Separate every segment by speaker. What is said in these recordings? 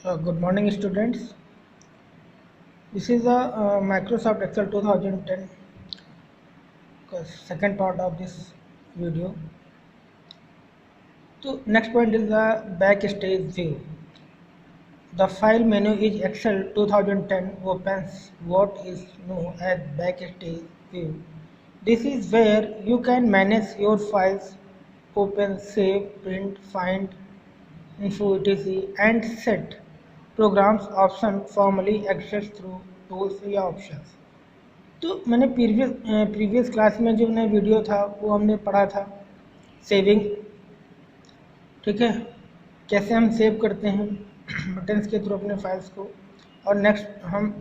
Speaker 1: Good morning, students. This is the Microsoft Excel 2010 second part of this video. So next point is the backstage view. The file menu is Excel 2010 opens what is known as backstage view. This is where you can manage your files, open, save, print, find, info etc and set programs option formally access through tools या options. तो मैंने previous class में जो मैंने video था वो हमने पढ़ा था सेविंग, ठीक है, कैसे हम सेव करते हैं बटन्स के थ्रू अपने फाइल्स को। और नेक्स्ट हम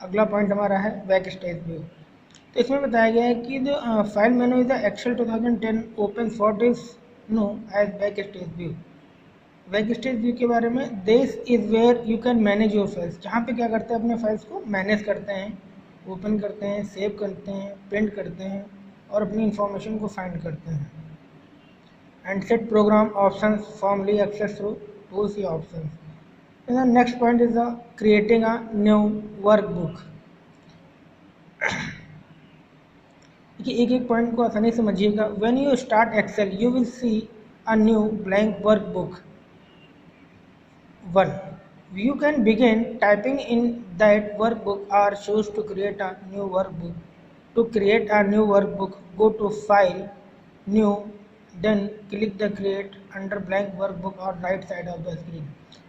Speaker 1: अगला पॉइंट हमारा है बैक स्टेज व्यू। तो इसमें बताया गया है कि जो file menu is the Excel 2010 open what is known as backstage view. Backstage view के बारे में, this is where you can manage your files, जहाँ पे क्या करते हैं अपने फाइल्स को मैनेज करते हैं, ओपन करते हैं, सेव करते हैं, प्रिंट करते हैं और अपनी इंफॉर्मेशन को फाइंड करते हैं। And set program options formally access through tools या options. Next point is the creating a new workbook. देखिए एक एक पॉइंट को आसानी से समझिएगा। When you start Excel you will see a new blank workbook 1. You can begin typing in that workbook or choose to create a new workbook. To create a new workbook, go to File, New, then click the Create under blank workbook or right side of the screen.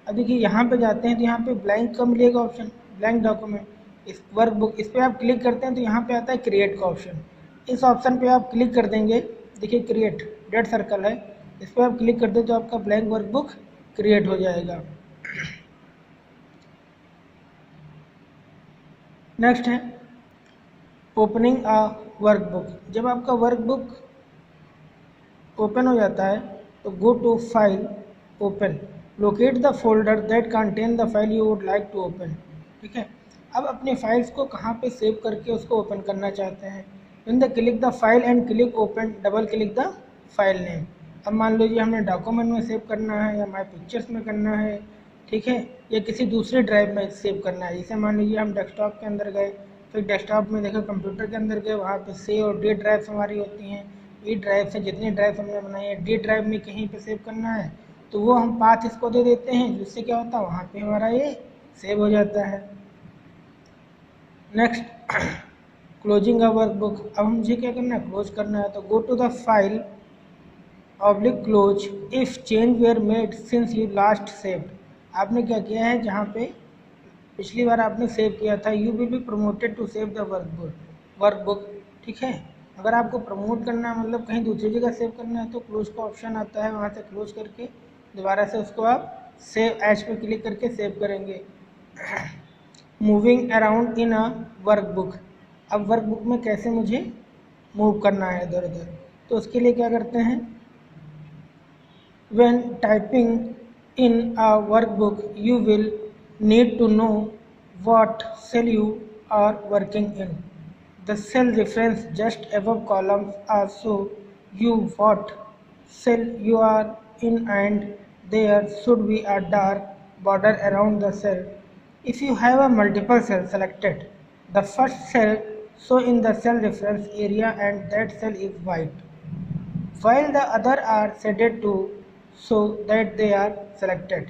Speaker 1: अब देखिए यहाँ पे जाते हैं तो यहाँ पे blank का मिलेगा ऑप्शन, ब्लैंक डॉक्यूमेंट, इस वर्कबुक, इस पर आप क्लिक करते हैं तो यहाँ पे आता है क्रिएट का ऑप्शन। इस ऑप्शन पे आप क्लिक कर देंगे, देखिए क्रिएट रेड सर्कल है, इस पर आप क्लिक कर दें तो आपका ब्लैंक वर्कबुक क्रिएट हो जाएगा। नेक्स्ट है ओपनिंग अ वर्कबुक। जब आपका वर्कबुक ओपन हो जाता है तो go to file, open, locate the folder that contain the file you would like to open. ठीक है, अब अपने फाइल्स को कहाँ पे सेव करके उसको ओपन करना चाहते हैं। In the click the file and click open, double click the file name. अब मान लीजिए हमने डॉक्यूमेंट में सेव करना है या माई पिक्चर्स में करना है, ठीक है, या किसी दूसरे ड्राइव में सेव करना है। जैसे मान लीजिए हम डेस्कटॉप के अंदर गए, फिर डेस्कटॉप में देखो कंप्यूटर के अंदर गए, वहाँ पे सेव और डी ड्राइव हमारी होती हैं। ई ड्राइव से जितनी ड्राइव हमने बनाई है, डी ड्राइव में कहीं पे सेव करना है तो वो हम पाथ इसको दे देते हैं, जिससे क्या होता है वहाँ पे हमारा ये सेव हो जाता है। Next closing a workbook. अब मुझे क्या करना है, क्लोज करना है, तो go to the file oblique close if change were made since you last saved. आपने क्या किया है, जहाँ पे पिछली बार आपने सेव किया था, you will be promoted to save the workbook. ठीक है, अगर आपको प्रमोट करना है मतलब कहीं दूसरी जगह सेव करना है तो क्लोज का ऑप्शन आता है, वहाँ से क्लोज करके दोबारा से उसको आप सेव एज पे क्लिक करके सेव करेंगे। Moving around in a workbook. अब वर्कबुक में कैसे मुझे मूव करना है इधर उधर, तो उसके लिए क्या करते हैं, when typing in a workbook you will need to know what cell you are working in. The cell reference just above columns are show you what cell you are in and there should be a dark border around the cell. If you have a multiple cell selected, the first cell show in the cell reference area and that cell is white, while the other are shaded to so that they are selected.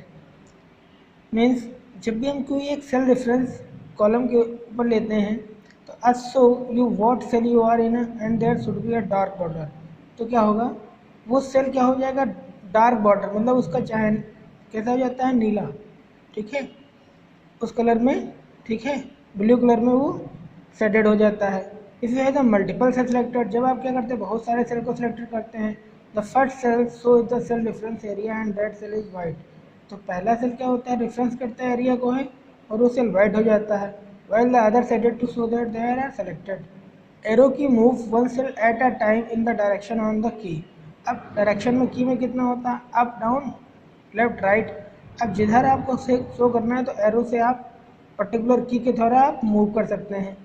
Speaker 1: Means जब भी हम कोई एक cell reference column के ऊपर लेते हैं तो us show you what cell you are in and there should be a dark border. तो क्या होगा, वो सेल क्या हो जाएगा, डार्क बॉर्डर, मतलब उसका चाहे कैसा हो जाता है, नीला, ठीक है, उस कलर में, ठीक है, ब्लू कलर में वो शेडेड हो जाता है। If you have the multiple cell selected, जब आप क्या करते हैं बहुत सारे सेल को सिलेक्ट करते हैं, the first cell show the cell reference area and that cell is white. तो पहला सेल क्या होता है, रेफरेंस करता है एरिया को है और वो सेल वाइट हो जाता है, while the other shaded to show that they are selected. Arrow key move one cell at a time in the direction on the key. अब डायरेक्शन में की में कितना होता है, अप डाउन लेफ्ट राइट। अब जिधर आपको शो करना है तो एरो से आप पर्टिकुलर की के द्वारा आप मूव कर सकते हैं।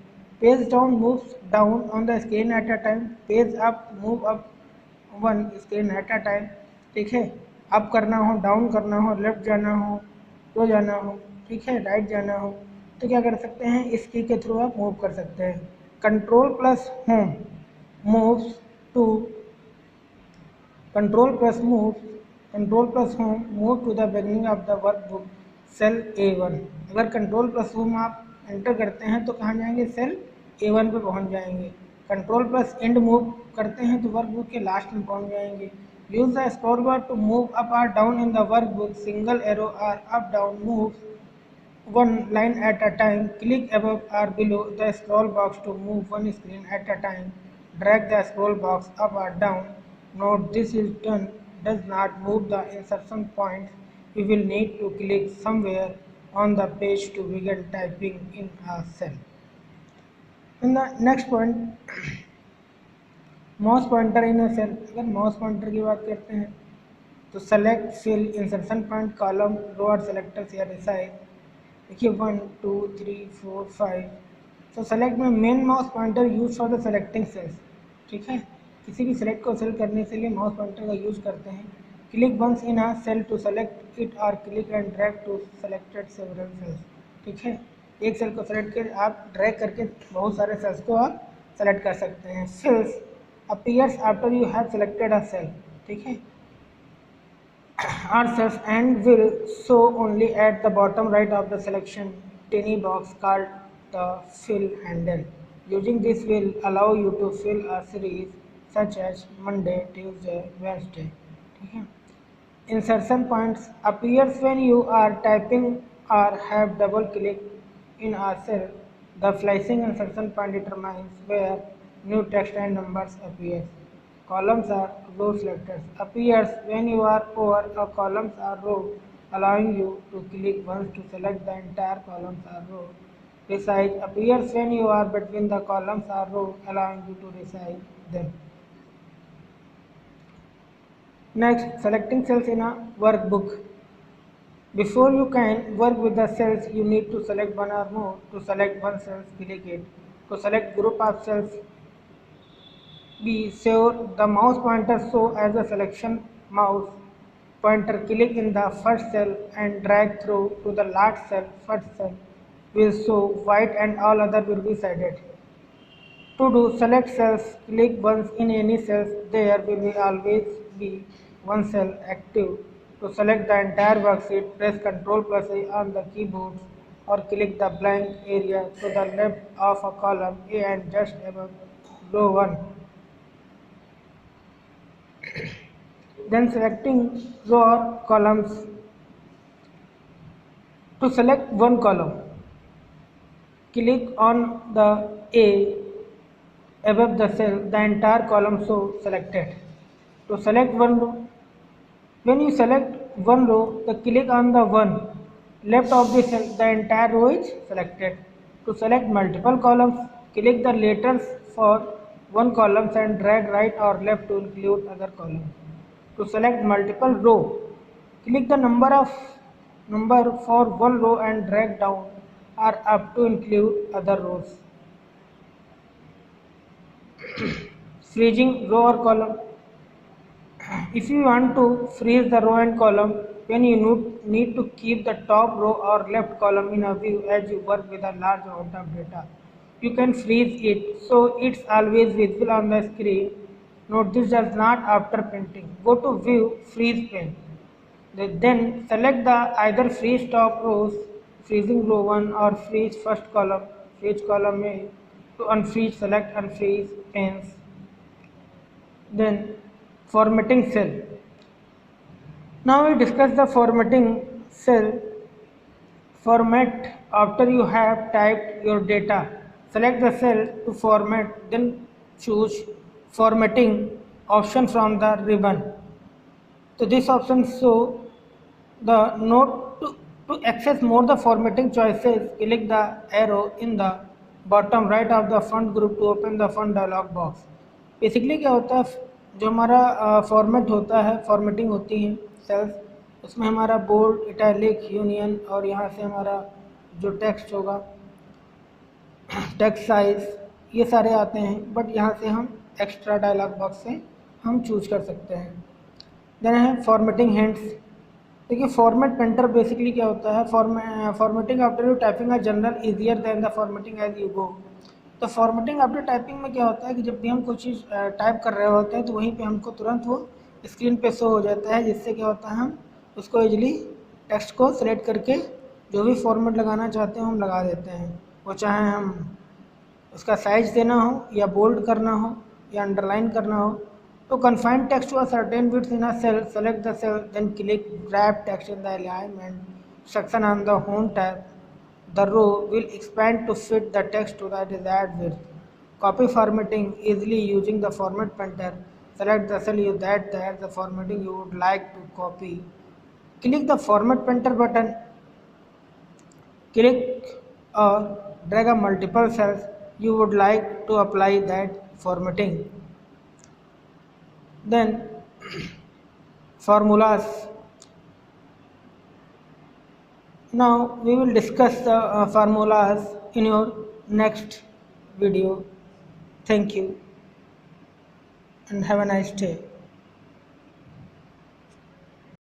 Speaker 1: Page down moves down on the screen eight a time, page up move up one screen eight a time. ठीक है, अप करना हो, डाउन करना हो, लेफ्ट जाना हो, रो जाना हो, ठीक है, राइट जाना हो, तो क्या कर सकते हैं, इस की के थ्रू आप मूव कर सकते हैं। Control plus home moves to control plus move control plus home move to the beginning of the workbook cell A1। अगर कंट्रोल प्लस होम आप एंटर करते हैं तो कहाँ जाएंगे, सेल A1 पे पहुँच जाएंगे। कंट्रोल प्लस एंड मूव करते हैं तो वर्कबुक के लास्ट में पहुँच जाएंगे। Use the scroll bar to move up और down in the workbook, single arrow और up down move one line at a time. Click above or below the scroll box to move one screen at a time. Drag the scroll box up or down. Note this is done does not move the insertion points. You will need to click somewhere on the page to begin typing in a cell. In the next point, mouse pointer in a cell. अगर mouse pointer की बात करते हैं तो select fill insertion point column row और selectors या resize. देखिए 1 2 3 4 5। तो सेलेक्ट में main mouse pointer use for the selecting cells, ठीक है, किसी भी सेलेक्ट को सेलेक्ट करने के लिए माउस पॉइंटर का यूज करते हैं। Click once in a cell to select it और click and drag to selected several cells, ठीक है, एक सेल को सेलेक्ट कर आप ड्रैग करके बहुत सारे सेल्स को आप सेलेक्ट कर सकते हैं। Cells appears after you have selected a cell, ठीक है, are cells and will show only at the bottom right of the selection tiny box called the fill handle. Using this will allow you to fill a series such as Monday, Tuesday, Wednesday, ठीक है। Insertion points appears when you are typing or have double click in a cell. The flashing insertion point determines where new text and numbers appear. Columns are row selectors. Appears when you are over a columns or row, allowing you to click once to select the entire columns or row. Resize appears when you are between the columns or row, allowing you to resize them. Next, selecting cells in a workbook. Before you can work with the cells, you need to select one or more. To select one cell, click it. To select group of cells, be sure the mouse pointer show as a selection mouse pointer. Click in the first cell and drag through to the last cell. First cell will show white and all other will be shaded. To do select cells, click once in any cells. There will always be one cell active. To select the entire worksheet, press Ctrl plus A on the keyboard or click the blank area to the left of a column A and just above row 1. Then selecting row or columns. To select one column, click on the A above the cell, the entire column so selected. To select one row, when you select one row, the click on the one left of the cell, the entire row is selected. To select multiple columns, click the letters for one column and drag right or left to include other columns. To select multiple row, click the number for one row and drag down or up to include other rows. Freezing row or column. If you want to freeze the row and column, when you need to keep the top row or left column in a view as you work with a large amount of data, you can freeze it so it's always visible on the screen. Note this does not after printing. Go to View, Freeze Pane. Then select the either freeze top rows, freezing row 1 or freeze first column, freeze column A. To unfreeze, select unfreeze panes. Then formatting cell. Now we discuss the formatting cell. Format after you have typed your data. Select the cell to format, then choose formatting option from the ribbon. So this option show the note to access more the formatting choices. Click the arrow in the bottom right of the font group to open the font dialog box. Basically क्या होता है, जो हमारा format होता है, formatting होती है sales, उसमें हमारा बोल्ड, इटैलिक, यूनियन और यहाँ से हमारा जो टेक्स्ट होगा, टेक्स्ट साइज, ये सारे आते हैं, बट यहाँ से हम एक्स्ट्रा डायलॉग बॉक्स से हम चूज कर सकते हैं। देन है फॉर्मेटिंग हिंट्स। देखिए फॉर्मेट पेंटर बेसिकली क्या होता है, formatting after you typing a general easier than the formatting as you go. तो फॉर्मेटिंग आफ्टर टाइपिंग में क्या होता है कि जब भी हम कोई चीज़ टाइप कर रहे होते हैं तो वहीं पे हमको तुरंत वो स्क्रीन पे शो हो जाता है, जिससे क्या होता है हम उसको इजली टेक्स्ट को सिलेक्ट करके जो भी फॉर्मेट लगाना चाहते हो हम लगा देते हैं। वो चाहे हम उसका साइज देना हो या बोल्ड करना हो या अंडरलाइन करना हो। To confine text to a certain width in a cell, select the cell, then click Grab Text in the Alignment section on the Home tab. The row will expand to fit the text to the desired width. Copy formatting easily using the format painter. Select the cell that the formatting you would like to copy. Click the format painter button. Click or drag a multiple cells you would like to apply that formatting. Then formulas. Now we will discuss the formulas in your next video. Thank you and have a nice day.